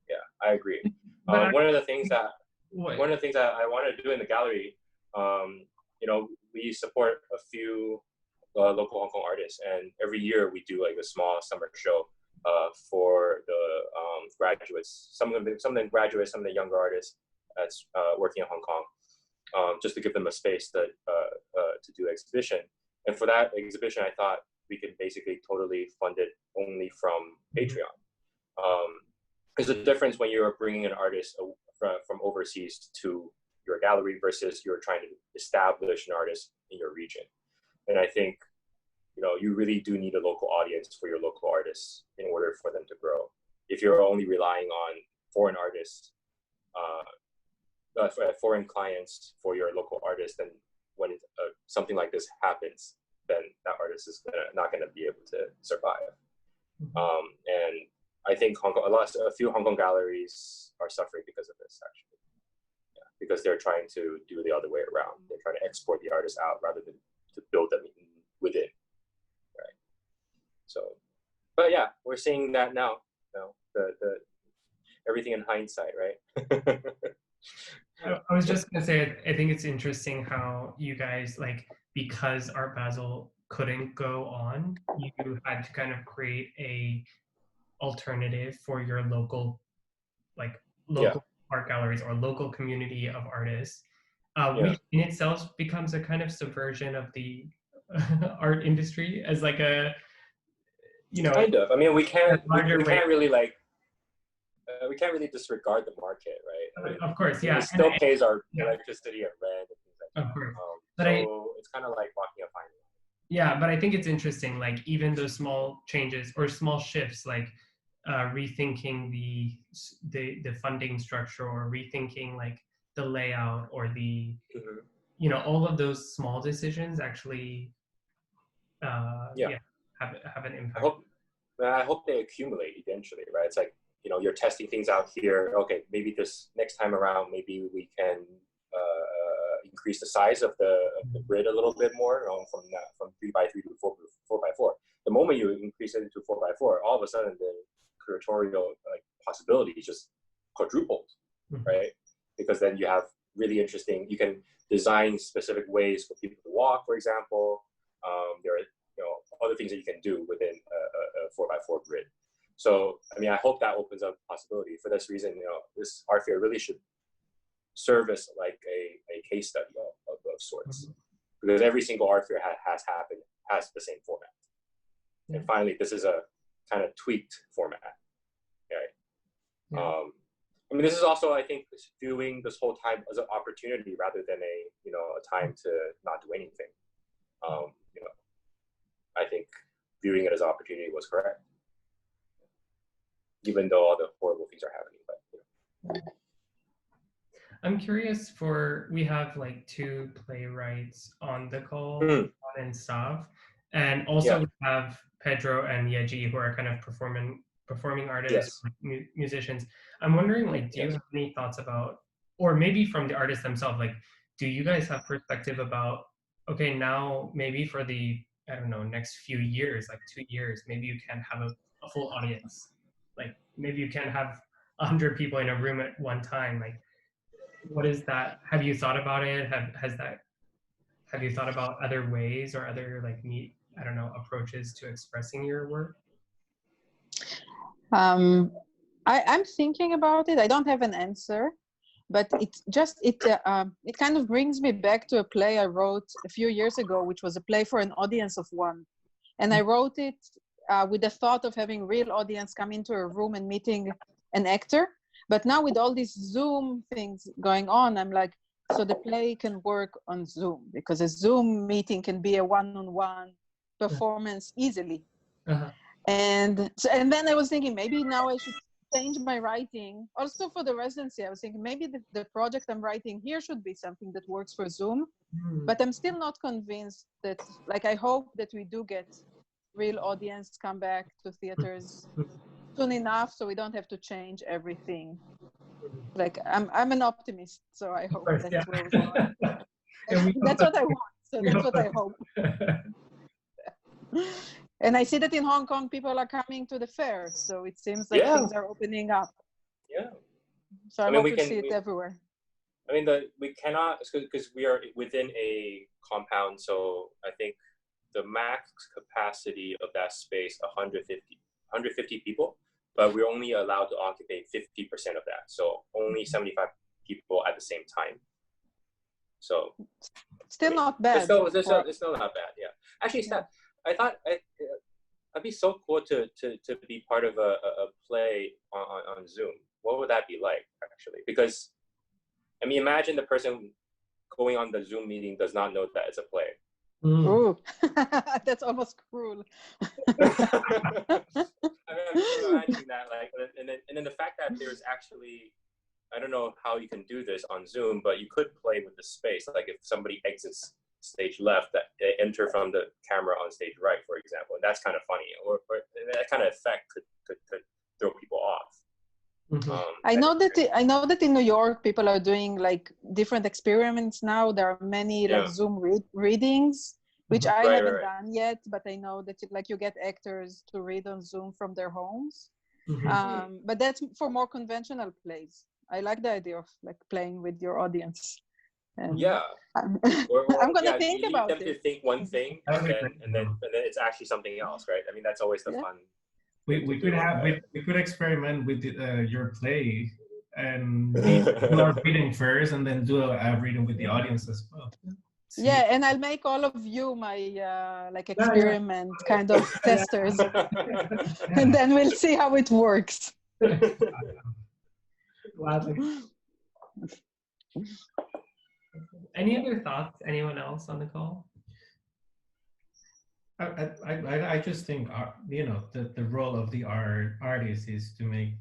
Yeah, I agree. One of the things that I want to do in the gallery, we support a few local Hong Kong artists, and every year we do like a small summer show for the graduates. Some of them graduates, some of the younger artists that's working in Hong Kong, just to give them a space to do exhibition. And for that exhibition, I thought we could basically totally fund it only from Patreon. There's a difference when you're bringing an artist from overseas to your gallery versus you're trying to establish an artist in your region. And I think, you really do need a local audience for your local artists in order for them to grow. If you're only relying on foreign artists, foreign clients for your local artists, then when something like this happens, then that artist is not going to be able to survive. And I think a few Hong Kong galleries are suffering because of this, actually. Yeah, because they're trying to do the other way around. They're trying to export the artists out rather than to build them within, right? So, but yeah, we're seeing that now. The everything in hindsight, right? I was just gonna say, I think it's interesting how you guys, because Art Basel couldn't go on, you had to kind of create a alternative for your local art galleries or local community of artists, which in itself becomes a kind of subversion of the art industry as like a, kind of. I mean, we can't really we can't really disregard the market, right? Of course, yeah. It still pays our electricity and rent and things like that. Of course. So it's kind of like walking a fine line. Yeah, but I think it's interesting, even those small changes or small shifts, rethinking the funding structure, or rethinking the layout, or the all of those small decisions actually have an impact. I hope they accumulate eventually, right? It's like, you're testing things out here. Okay, maybe this next time around, maybe we can increase the size of the grid a little bit more, from 3x3 to 4x4. The moment you increase it to 4x4, all of a sudden the curatorial possibilities just quadrupled, right? Because then you have really interesting. You can design specific ways for people to walk, for example. There are other things that you can do within a 4x4 grid. So, I mean, I hope that opens up possibility. For this reason, this art fair really should serve as like a case study of sorts, because every single art fair has the same format. And finally, this is a kind of tweaked format, right? I mean, this is also, I think, viewing this whole time as an opportunity rather than a time to not do anything. I think viewing it as an opportunity was correct, even though all the horrible things are happening. But I'm curious, we have 2 playwrights on the call, Juan and Stav, and also we have Pedro and Yeji, who are kind of performing artists, musicians. I'm wondering, do you have any thoughts about, or maybe from the artists themselves, do you guys have perspective about okay, now maybe for the, I don't know, next few years, like 2 years, maybe you can't have a full audience. Like maybe you can't have 100 people in a room at one time. Like, what is that? Have you thought about it? Have you thought about other ways or other like I don't know, approaches to expressing your work? I'm thinking about it. I don't have an answer, but it kind of brings me back to a play I wrote a few years ago, which was a play for an audience of one, and I wrote it with the thought of having real audience come into a room and meeting an actor. But now with all these Zoom things going on, I'm like, so the play can work on Zoom, because a Zoom meeting can be a one-on-one performance easily. Uh-huh. And then I was thinking, maybe now I should change my writing. Also for the residency, I was thinking maybe the project I'm writing here should be something that works for Zoom. But I'm still not convinced that, like, I hope that we do get real audience come back to theaters soon enough, so we don't have to change everything. Like, I'm an optimist, so I hope that's where we go. That's what I want, so that's what I hope. And I see that in Hong Kong, people are coming to the fair, so it seems like things are opening up. Yeah. So I hope we see it everywhere. I mean, we cannot, because we are within a compound, so I think the max capacity of that space, 150 people, but we're only allowed to occupy 50% of that. So only 75 people at the same time. So still not bad. It's still not bad. Yeah. Actually, Steph, I thought I'd be so cool to be part of a play on Zoom. What would that be like, actually? Because, I mean, imagine the person going on the Zoom meeting does not know that it's a play. Ooh, that's almost cruel. I mean, I'm just imagining that, like, and then the fact that there's actually, I don't know how you can do this on Zoom, but you could play with the space. Like if somebody exits stage left, that they enter from the camera on stage right, for example, and that's kind of funny, or that kind of effect could throw people off. I know that in New York, people are doing like different experiments now. There are many like Zoom readings, which I haven't done yet, but I know that you get actors to read on Zoom from their homes. But that's for more conventional plays. I like the idea of like playing with your audience. And I'm gonna think about it. You to think one thing, and then it's actually something else, right? I mean, that's always the fun. We could experiment with your play and do our reading first, and then do a reading with the audience as well. Yeah, and I'll make all of you my like experiment kind of testers, and then we'll see how it works. Any other thoughts? Anyone else on the call? I just think the role of the artist is to make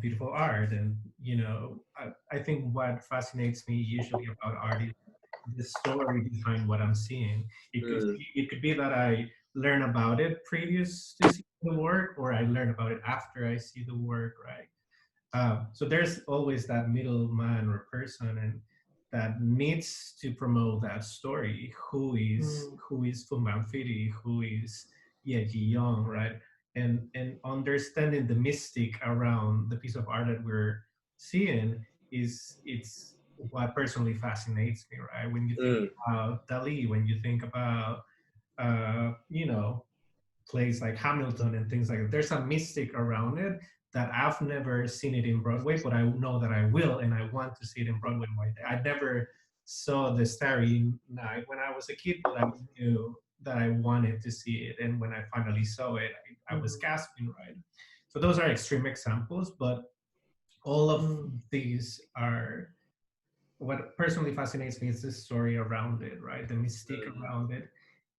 beautiful art, and I think what fascinates me usually about art is the story behind what I'm seeing. It could be that I learn about it previous to see the work, or I learn about it after I see the work, right? So there's always that middleman or person, and that needs to promote that story. Who is Fong Fidi? Who is Ye Young, right? And understanding the mystic around the piece of art that we're seeing it's what personally fascinates me, right? When you think about Dali, when you think about plays like Hamilton and things like that, there's a mystic around it that I've never seen it in Broadway, but I know that I will, and I want to see it in Broadway one day. I never saw the Starry Night when I was a kid, but I knew that I wanted to see it, and when I finally saw it, I was gasping, right? So those are extreme examples, but all of these are, what personally fascinates me is the story around it, right? The mystique around it.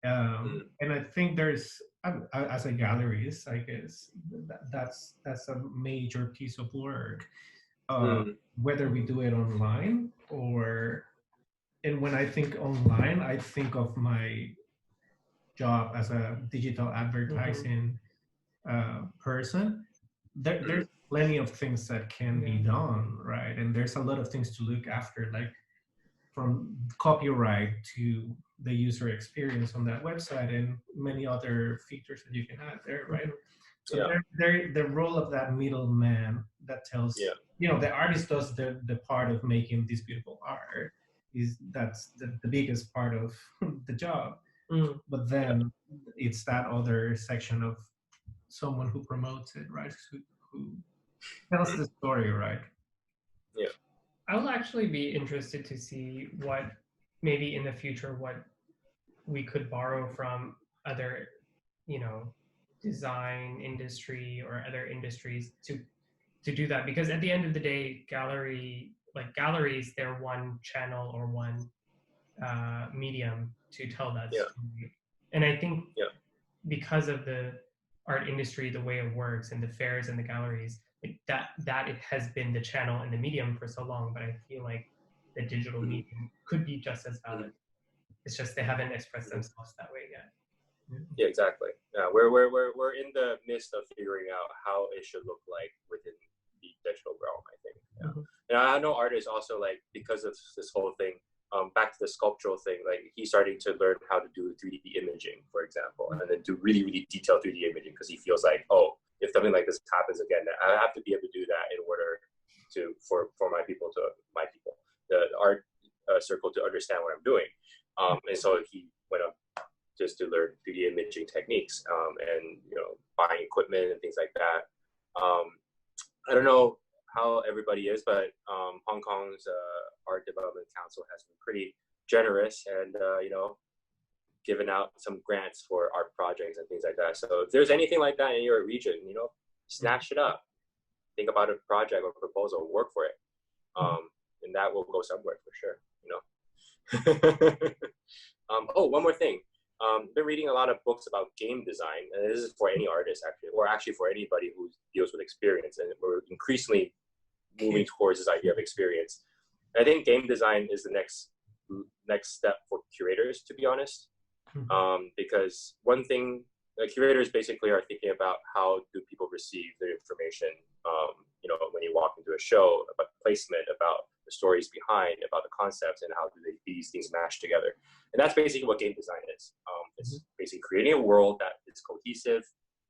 And I think there's, as a gallerist, I guess that's a major piece of work, whether we do it online or, and when I think online, I think of my job as a digital advertising person. There's plenty of things that can be done, right? And there's a lot of things to look after, like from copyright to the user experience on that website and many other features that you can add there, right? So the role of that middleman that tells, the artist does the part of making this beautiful art, that's the biggest part of the job. But then it's that other section of someone who promotes it, right? Who tells the story, right? Yeah. I will actually be interested to see what maybe in the future what we could borrow from other, design industry or other industries to do that, because at the end of the day, galleries, they're one channel or one medium to tell that story. And I think because of the art industry, the way it works, and the fairs and the galleries, that it has been the channel and the medium for so long. But I feel like the digital medium could be just as valid. It's just they haven't expressed themselves that way yet. Yeah, exactly. Yeah, we're in the midst of figuring out how it should look like within the digital realm, I think. Yeah. And I know artists also, like, because of this whole thing, back to the sculptural thing, like he's starting to learn how to do 3D imaging, for example, and then do really, really detailed 3D imaging, because he feels like, oh, if something like this happens again, I have to be able to do that in order for the art circle to understand what I'm doing. And so he went up just to learn 3D imaging techniques, and buying equipment and things like that. I don't know how everybody is, but Hong Kong's Art Development Council has been pretty generous and given out some grants for art projects and things like that. So if there's anything like that in your region, snatch it up. Think about a project or proposal, work for it, and that will go somewhere for sure. Oh, one more thing. Been reading a lot of books about game design, and this is for any artist actually, or actually for anybody who deals with experience. And we're increasingly moving towards this idea of experience. And I think game design is the next step for curators, to be honest, because one thing curators basically are thinking about how do people receive the information, when you walk into a show, about placement, about the stories behind, about the concepts, and how do these things match together. And that's basically what game design is. It's basically creating a world that is cohesive,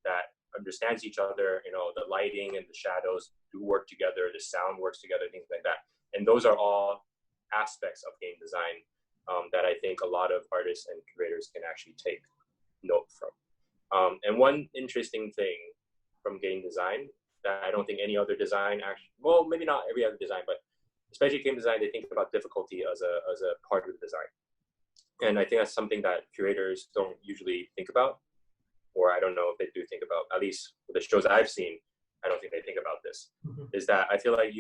that understands each other, the lighting and the shadows do work together, the sound works together, things like that. And those are all aspects of game design that I think a lot of artists and curators can actually take note from. And one interesting thing from game design that I don't think any other design actually, well, maybe not every other design, but especially game design, they think about difficulty as a part of the design. And I think that's something that curators don't usually think about, or I don't know if they do think about, at least with the shows I've seen, I don't think they think about this, is that I feel like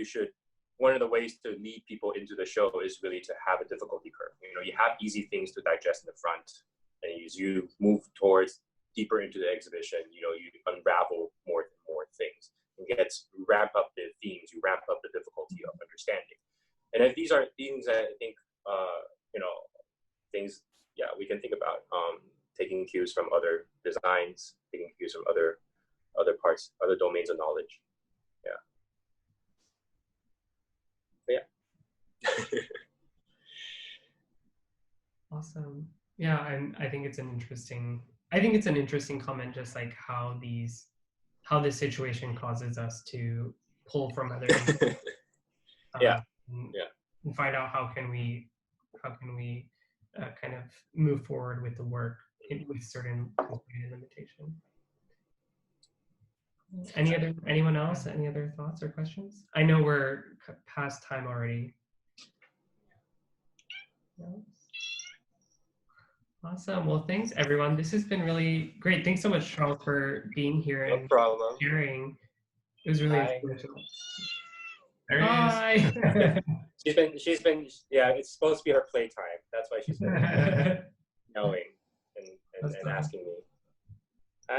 one of the ways to lead people into the show is really to have a difficulty curve. You have easy things to digest in the front, and as you move towards deeper into the exhibition, you unravel more things. You ramp up the themes, you ramp up the difficulty of understanding. And if these are things that I think, things, we can think about taking cues from other designs, taking cues from other parts, other domains of knowledge. Awesome. Yeah, and I think it's an interesting comment, just like how this situation causes us to pull from other and find out how can we kind of move forward with the work with certain limitation. Anyone else? Any other thoughts or questions? I know we're past time already. No? Awesome. Well, thanks everyone. This has been really great. Thanks so much, Charles, for being here and sharing. It was really inspirational. Hi. She's been it's supposed to be her playtime. That's why she's been knowing and asking me.